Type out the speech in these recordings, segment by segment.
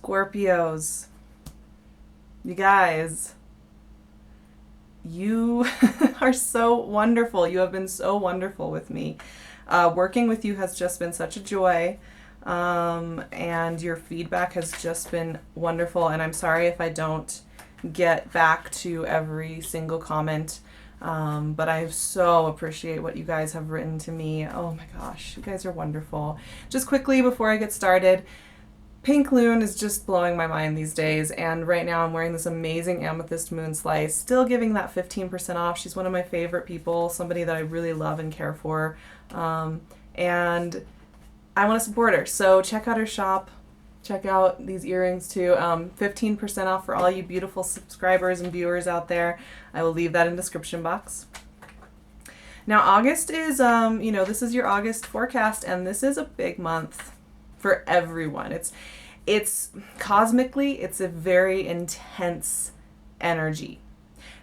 Scorpios, you guys, you are so wonderful. You have been so wonderful with me. Working with you has just been such a joy. And your feedback has just been wonderful. And I'm sorry if I don't get back to every single comment. But I so appreciate what you guys have written to me. Oh my gosh, you guys are wonderful. Just quickly before I get started, Pink LUNE is just blowing my mind these days, and right now I'm wearing this amazing amethyst moon slice, still giving that 15% off. She's one of my favorite people, somebody that I really love and care for, and I want to support her, so check out her shop. Check out these earrings too. 15% off for all you beautiful subscribers and viewers out there. I will leave that in the description box. Now August is, this is your August forecast, and this is a big month for everyone. It's cosmically, it's a very intense energy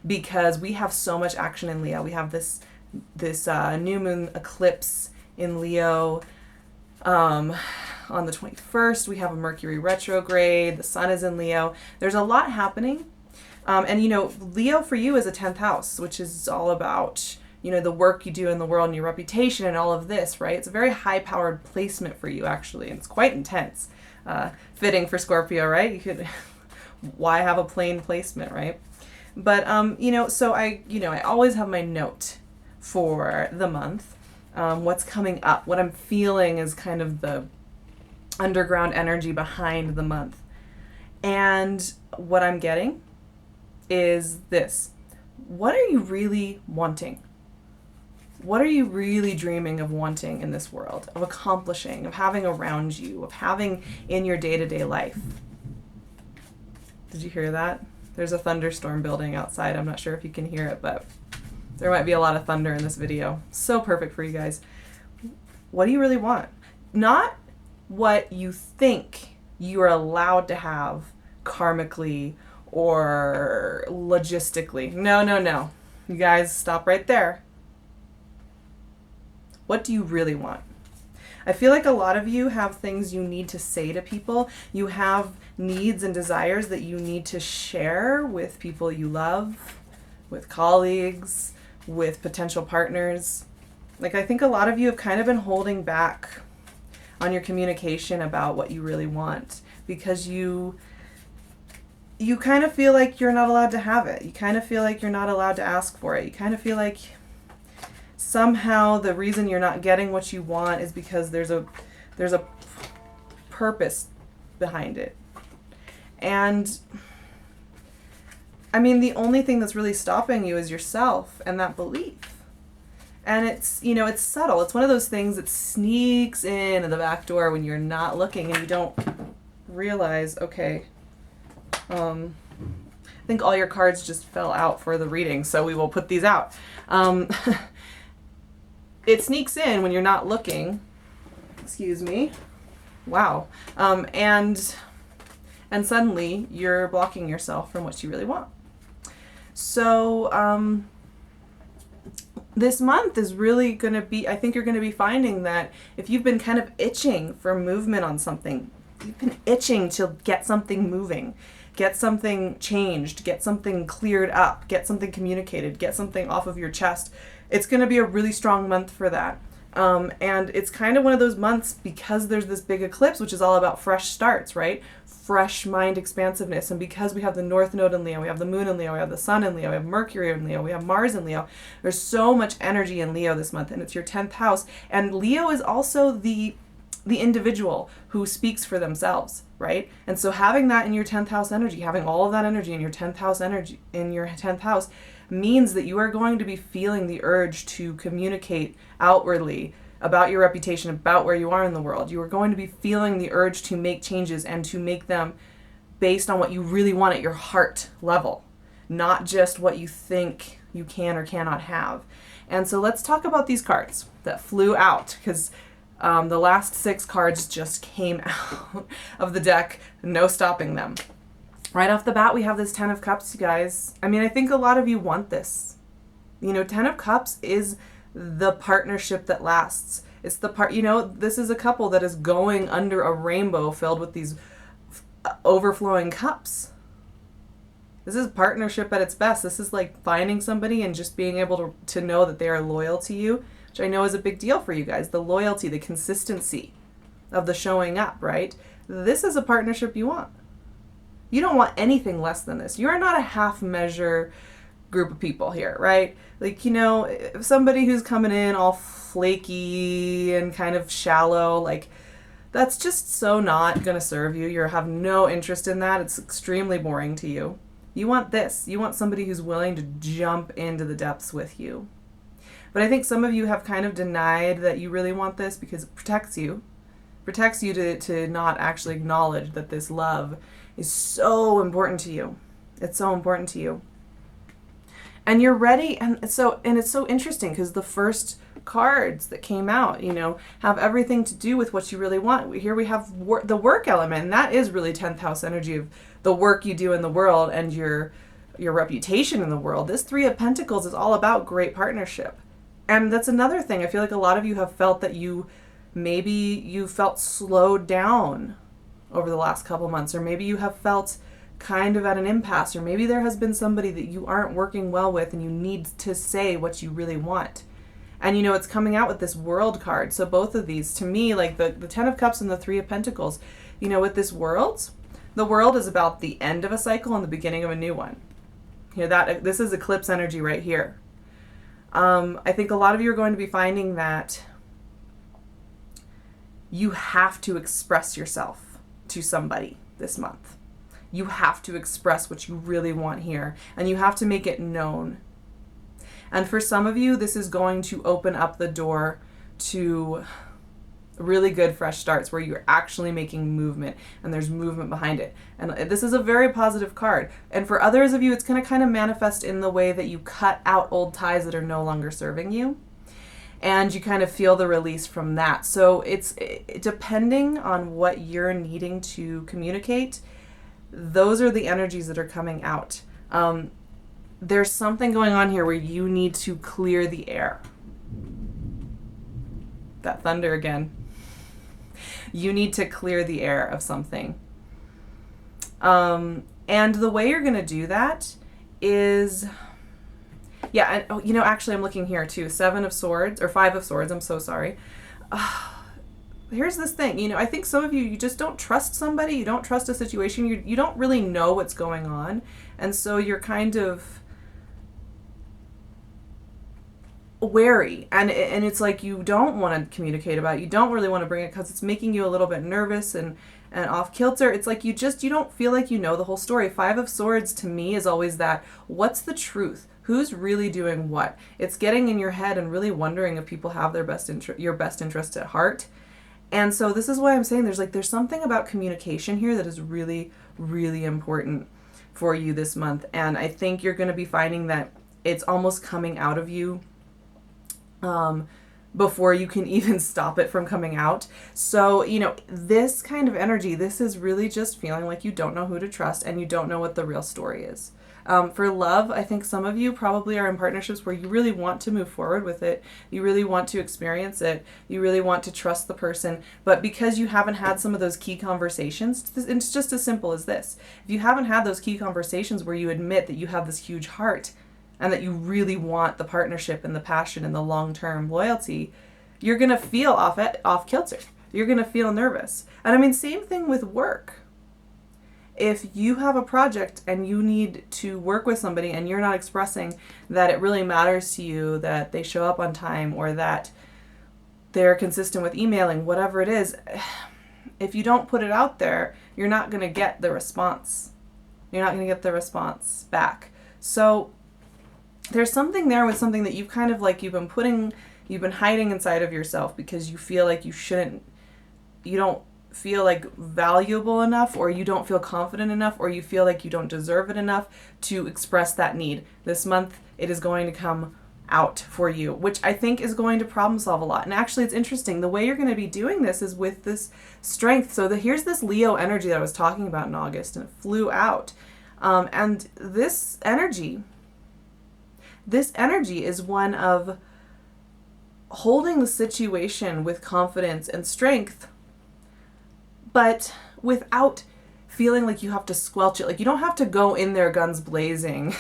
because we have so much action in Leo. We have this new moon eclipse in Leo on the 21st. We have a Mercury retrograde. The sun is in Leo. There's a lot happening. And Leo for you is a 10th house, which is all about the work you do in the world and your reputation and all of this, right? It's a very high-powered placement for you, actually, and it's quite intense. Fitting for Scorpio, right? You could, why have a plain placement, right? But, so I always have my note for the month, what's coming up, what I'm feeling is kind of the underground energy behind the month. And what I'm getting is this. What are you really wanting? What are you really dreaming of wanting in this world, of accomplishing, of having around you, of having in your day-to-day life? Did you hear that? There's a thunderstorm building outside. I'm not sure if you can hear it, but there might be a lot of thunder in this video. So perfect for you guys. What do you really want? Not what you think you are allowed to have karmically or logistically. No. You guys, stop right there. What do you really want? I feel like a lot of you have things you need to say to people. You have needs and desires that you need to share with people you love, with colleagues, with potential partners. Like, I think a lot of you have kind of been holding back on your communication about what you really want because you kind of feel like you're not allowed to have it. You kind of feel like you're not allowed to ask for it. You kind of feel like somehow the reason you're not getting what you want is because there's a purpose behind it. And I mean, the only thing that's really stopping you is yourself and that belief. And it's, it's subtle. It's one of those things that sneaks in at the back door when you're not looking and you don't realize, okay, I think all your cards just fell out for the reading, so we will put these out. It sneaks in when you're not looking. Excuse me. Wow. And suddenly you're blocking yourself from what you really want. So this month is really going to be, I think you're going to be finding that if you've been kind of itching for movement on something, you've been itching to get something moving, get something changed, get something cleared up, get something communicated, get something off of your chest. It's going to be a really strong month for that. And it's kind of one of those months because there's this big eclipse, which is all about fresh starts, right? Fresh mind expansiveness. And because we have the North Node in Leo, we have the Moon in Leo, we have the Sun in Leo, we have Mercury in Leo, we have Mars in Leo. There's so much energy in Leo this month, and it's your 10th house. And Leo is also the individual who speaks for themselves, right? And so having that in your 10th house energy, having all of that energy in your 10th house energy, in your 10th house, means that you are going to be feeling the urge to communicate outwardly about your reputation, about where you are in the world. You are going to be feeling the urge to make changes and to make them based on what you really want at your heart level, not just what you think you can or cannot have. And so let's talk about these cards that flew out, because the last 6 cards just came out of the deck, no stopping them. Right off the bat, we have this 10 of Cups, you guys. I mean, I think a lot of you want this. 10 of Cups is the partnership that lasts. It's the part, this is a couple that is going under a rainbow filled with these overflowing cups. This is partnership at its best. This is like finding somebody and just being able to know that they are loyal to you, which I know is a big deal for you guys. The loyalty, the consistency of the showing up, right? This is a partnership you want. You don't want anything less than this. You're not a half measure group of people here, right? Like, you know, if somebody who's coming in all flaky and kind of shallow, like, that's just so not going to serve you. You have no interest in that. It's extremely boring to you. You want this. You want somebody who's willing to jump into the depths with you. But I think some of you have kind of denied that you really want this because it protects you. It protects you to not actually acknowledge that this love is so important to you. It's so important to you. And you're ready, and it's so interesting because the first cards that came out, you know, have everything to do with what you really want. Here we have the work element, and that is really 10th house energy of the work you do in the world and your reputation in the world. This 3 of Pentacles is all about great partnership. And that's another thing. I feel like a lot of you have felt that you felt slowed down over the last couple months, or maybe you have felt kind of at an impasse, or maybe there has been somebody that you aren't working well with and you need to say what you really want. And you know, it's coming out with this World card. So both of these, to me, like the 10 of Cups and the 3 of Pentacles, you know, with this World, the World is about the end of a cycle and the beginning of a new one. You know, this is eclipse energy right here. I think a lot of you are going to be finding that you have to express yourself to somebody this month. You have to express what you really want here, and you have to make it known. And for some of you, this is going to open up the door to really good fresh starts where you're actually making movement and there's movement behind it. And this is a very positive card. And for others of you, it's going to kind of manifest in the way that you cut out old ties that are no longer serving you. And you kind of feel the release from that. So it's depending on what you're needing to communicate, those are the energies that are coming out. There's something going on here where you need to clear the air. That thunder again. You need to clear the air of something. And the way you're going to do that is... Yeah, and you know, actually I'm looking here too. 7 of Swords, or 5 of Swords, I'm so sorry. Here's this thing, you know, I think some of you just don't trust somebody, you don't trust a situation, you don't really know what's going on, and so you're kind of wary, and it's like you don't want to communicate about it, you don't really want to bring it because it's making you a little bit nervous and off kilter. It's like you don't feel like you know the whole story. 5 of Swords to me is always that, what's the truth? Who's really doing what? It's getting in your head and really wondering if people have your best interest at heart. And so this is why I'm saying there's something about communication here that is really, really important for you this month. And I think you're going to be finding that it's almost coming out of you before you can even stop it from coming out. So, you know, this kind of energy, this is really just feeling like you don't know who to trust and you don't know what the real story is. For love, I think some of you probably are in partnerships where you really want to move forward with it. You really want to experience it. You really want to trust the person. But because you haven't had some of those key conversations, it's just as simple as this. If you haven't had those key conversations where you admit that you have this huge heart and that you really want the partnership and the passion and the long-term loyalty, you're going to feel off kilter. You're going to feel nervous. And I mean, same thing with work. If you have a project and you need to work with somebody and you're not expressing that it really matters to you that they show up on time or that they're consistent with emailing, whatever it is, if you don't put it out there, you're not going to get the response. You're not going to get the response back. So there's something there with something that you've kind of like, you've been hiding inside of yourself because you feel like you don't feel like valuable enough, or you don't feel confident enough, or you feel like you don't deserve it enough to express that need. This month, it is going to come out for you, which I think is going to problem solve a lot. And actually, it's interesting. The way you're going to be doing this is with this strength. So here's this Leo energy that I was talking about in August, and it flew out. And this energy is one of holding the situation with confidence and strength, but without feeling like you have to squelch it. Like you don't have to go in there guns blazing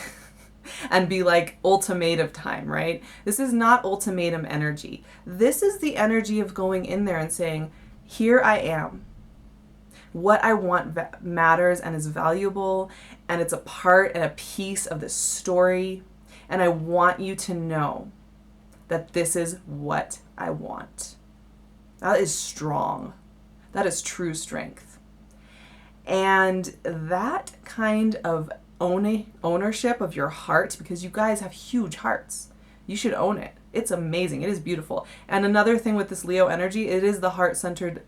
and be like ultimatum time, right? This is not ultimatum energy. This is the energy of going in there and saying, here I am. What I want matters and is valuable, and it's a part and a piece of this story, and I want you to know that this is what I want. That is strong. That is true strength. And that kind of ownership of your heart, because you guys have huge hearts. You should own it. It's amazing. It is beautiful. And another thing with this Leo energy, it is the heart-centered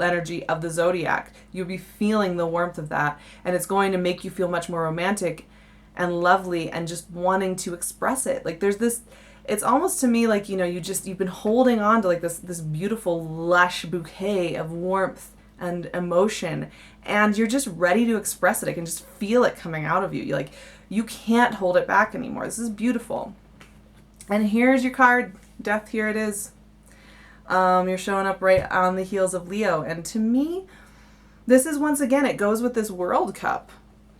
energy of the zodiac. You'll be feeling the warmth of that, and it's going to make you feel much more romantic and lovely and just wanting to express it. Like there's this, it's almost to me like, you know, you've been holding on to like this beautiful lush bouquet of warmth and emotion, and you're just ready to express it. I can just feel it coming out of you. You can't hold it back anymore. This is beautiful. And here's your card, Death. Here it is. You're showing up right on the heels of Leo. And to me, this is, once again, it goes with this World Cup.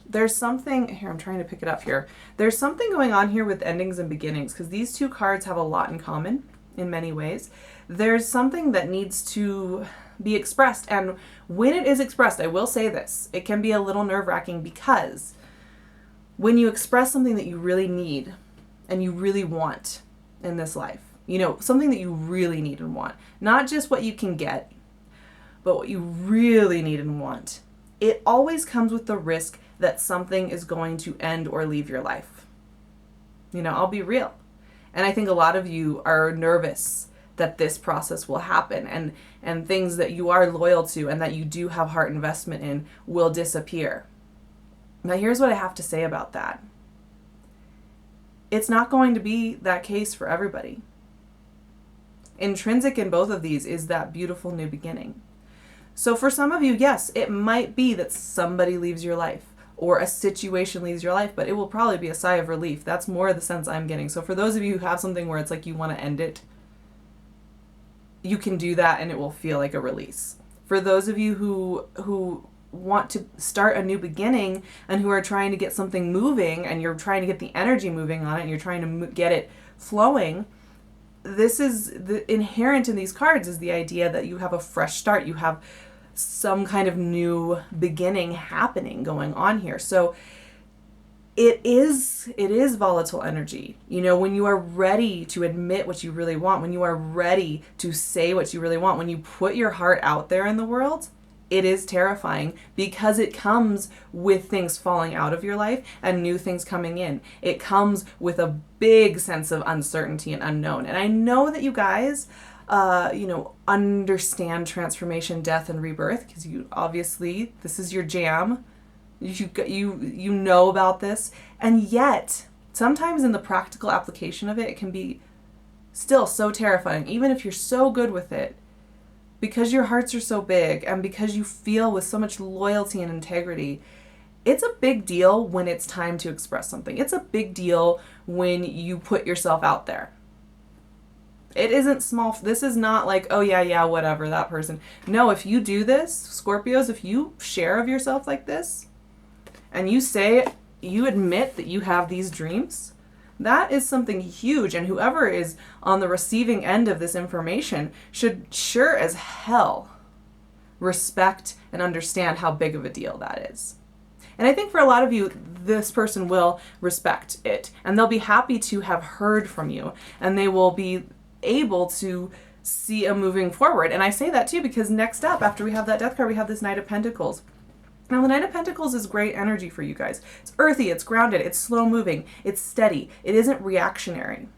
There's something, here, I'm trying to pick it up here. There's something going on here with endings and beginnings, because these two cards have a lot in common in many ways. There's something that needs to be expressed. And when it is expressed, I will say this, it can be a little nerve-wracking, because when you express something that you really need and you really want in this life, you know, something that you really need and want, not just what you can get, but what you really need and want, it always comes with the risk that something is going to end or leave your life. You know, I'll be real. And I think a lot of you are nervous that this process will happen, and things that you are loyal to and that you do have heart investment in will disappear. Now, here's what I have to say about that. It's not going to be that case for everybody. Intrinsic in both of these is that beautiful new beginning. So for some of you, yes, it might be that somebody leaves your life or a situation leaves your life, but it will probably be a sigh of relief. That's more the sense I'm getting. So for those of you who have something where it's like you want to end it, you can do that and it will feel like a release. For those of you who want to start a new beginning and who are trying to get something moving, and you're trying to get the energy moving on it, and you're trying to get it flowing, this is the inherent in these cards is the idea that you have a fresh start. You have some kind of new beginning happening going on here. So it is volatile energy. You know, when you are ready to admit what you really want, when you are ready to say what you really want, when you put your heart out there in the world, it is terrifying, because it comes with things falling out of your life and new things coming in. It comes with a big sense of uncertainty and unknown. And I know that you guys, understand transformation, death, and rebirth, because you obviously, this is your jam. You know about this. And yet, sometimes in the practical application of it, it can be still so terrifying, even if you're so good with it. Because your hearts are so big and because you feel with so much loyalty and integrity, it's a big deal when it's time to express something. It's a big deal when you put yourself out there. It isn't small. This is not like, oh yeah, whatever, that person. No, if you do this, Scorpios, if you share of yourself like this and you say, you admit that you have these dreams, that is something huge, and whoever is on the receiving end of this information should sure as hell respect and understand how big of a deal that is. And I think for a lot of you, this person will respect it, and they'll be happy to have heard from you, and they will be able to see a moving forward. And I say that too because next up, after we have that Death card, we have this Knight of Pentacles. Now, the Knight of Pentacles is great energy for you guys. It's earthy, it's grounded, it's slow moving, it's steady, it isn't reactionary.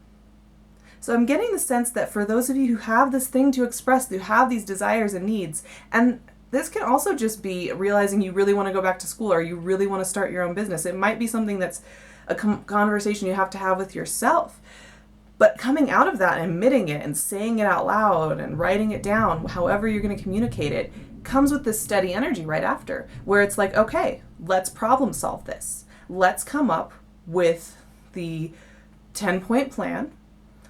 So I'm getting the sense that for those of you who have this thing to express, who have these desires and needs, and this can also just be realizing you really want to go back to school or you really want to start your own business. It might be something that's a conversation you have to have with yourself. But coming out of that and admitting it and saying it out loud and writing it down, however you're going to communicate it, comes with this steady energy right after, where it's like, okay, let's problem solve this. Let's come up with the 10-point plan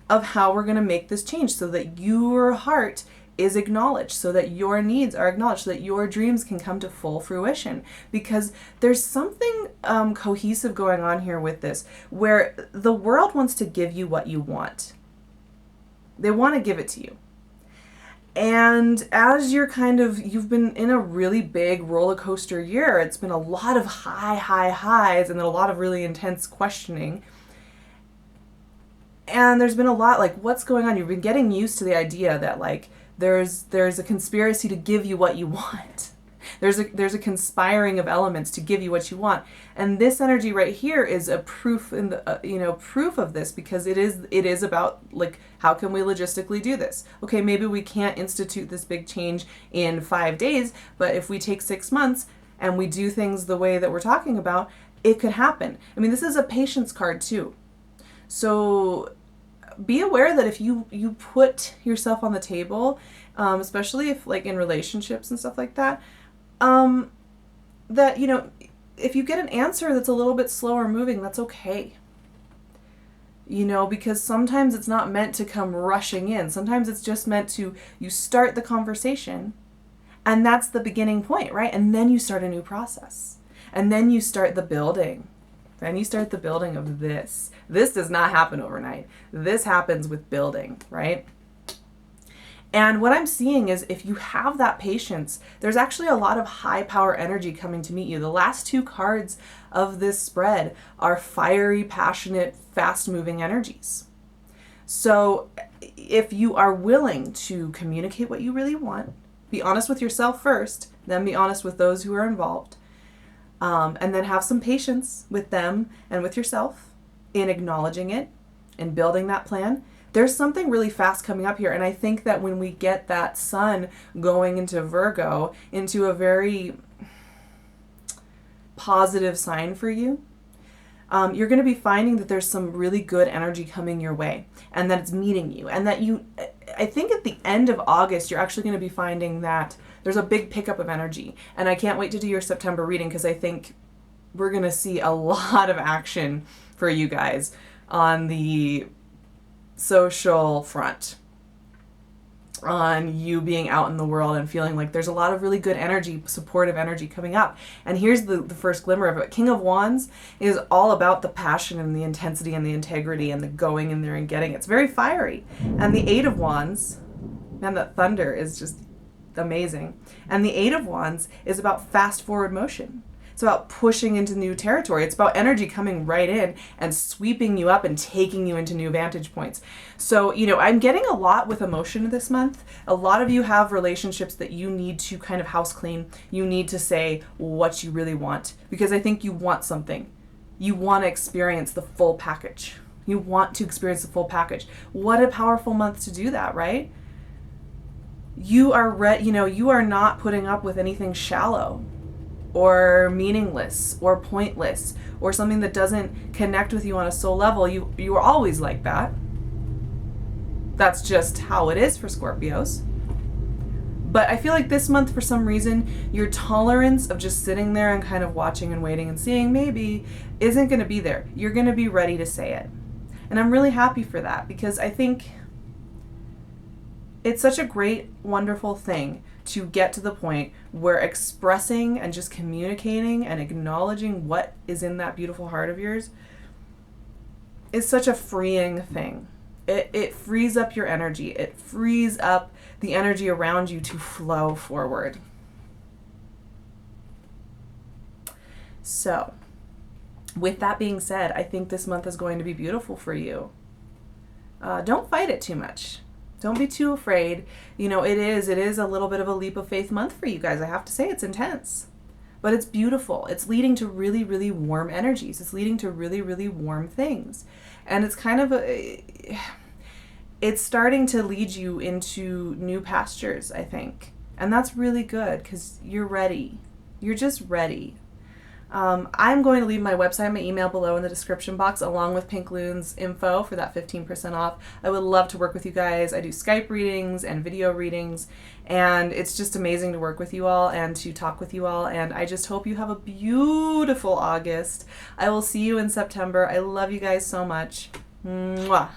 of how we're going to make this change so that your heart is acknowledged, so that your needs are acknowledged, so that your dreams can come to full fruition. Because there's something cohesive going on here with this, where the world wants to give you what you want. They want to give it to you. And as you've been in a really big roller coaster year, it's been a lot of highs and then a lot of really intense questioning. And there's been a lot like, what's going on? You've been getting used to the idea that like there's a conspiracy to give you what you want. There's a conspiring of elements to give you what you want. And this energy right here is a proof in the proof of this, because it is about like, how can we logistically do this? Okay, maybe we can't institute this big change in 5 days, but if we take 6 months and we do things the way that we're talking about, it could happen. I mean, this is a patience card too. So be aware that if you put yourself on the table, especially if like in relationships and stuff like that, that, if you get an answer that's a little bit slower moving, that's okay. Because sometimes it's not meant to come rushing in. Sometimes it's just meant to, you start the conversation, and that's the beginning point, right? And then you start a new process. And then you start the building. Then you start the building of this. This does not happen overnight. This happens with building, right? And what I'm seeing is if you have that patience, there's actually a lot of high power energy coming to meet you. The last 2 cards of this spread are fiery, passionate, fast moving energies. So if you are willing to communicate what you really want, be honest with yourself first, then be honest with those who are involved, and then have some patience with them and with yourself in acknowledging it and building that plan. There's something really fast coming up here. And I think that when we get that sun going into Virgo, into a very positive sign for you, you're going to be finding that there's some really good energy coming your way, and that it's meeting you. And that I think at the end of August, you're actually going to be finding that there's a big pickup of energy. And I can't wait to do your September reading, because I think we're going to see a lot of action for you guys on the social front, on you being out in the world and feeling like there's a lot of really good energy, supportive energy coming up. And here's the first glimmer of it. King of Wands is all about the passion and the intensity and the integrity and the going in there and getting it. It's very fiery. And the 8 of Wands, man, that thunder is just amazing. And the 8 of Wands is about fast forward motion. It's about pushing into new territory. It's about energy coming right in and sweeping you up and taking you into new vantage points. So, I'm getting a lot with emotion this month. A lot of you have relationships that you need to kind of house clean. You need to say what you really want, because I think you want something. You want to experience the full package. You want to experience the full package. What a powerful month to do that, right? You are you are not putting up with anything shallow or meaningless or pointless or something that doesn't connect with you on a soul level. You are always like that. That's just how it is for Scorpios. But I feel like this month, for some reason, your tolerance of just sitting there and kind of watching and waiting and seeing maybe isn't going to be there. You're going to be ready to say it. And I'm really happy for that, because I think it's such a great, wonderful thing to get to the point where expressing and just communicating and acknowledging what is in that beautiful heart of yours is such a freeing thing. It frees up your energy. It frees up the energy around you to flow forward. So, with that being said, I think this month is going to be beautiful for you. Don't fight it too much. Don't be too afraid. It is a little bit of a leap of faith month for you guys. I have to say, it's intense, but it's beautiful. It's leading to really, really warm energies. It's leading to really, really warm things. And it's kind of it's starting to lead you into new pastures, I think. And that's really good, because you're ready. You're just ready. I'm going to leave my website, my email below in the description box, along with Pink LUNE's info for that 15% off. I would love to work with you guys. I do Skype readings and video readings, and it's just amazing to work with you all and to talk with you all. And I just hope you have a beautiful August. I will see you in September. I love you guys so much. Mwah.